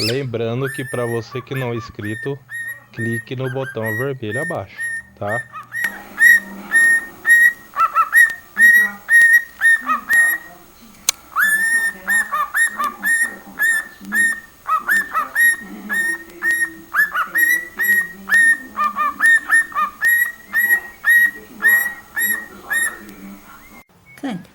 Lembrando que para você que não é inscrito, clique no botão vermelho abaixo, tá? Canta.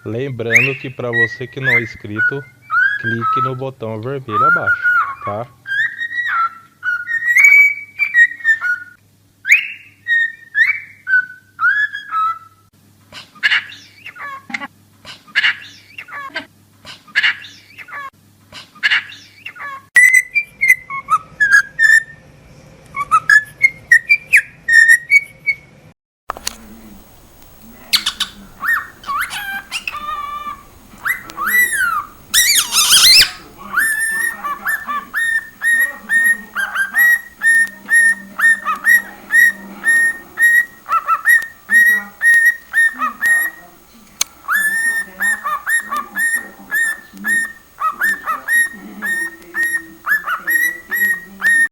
Lembrando que para você que não é inscrito, clique no botão vermelho abaixo, tá?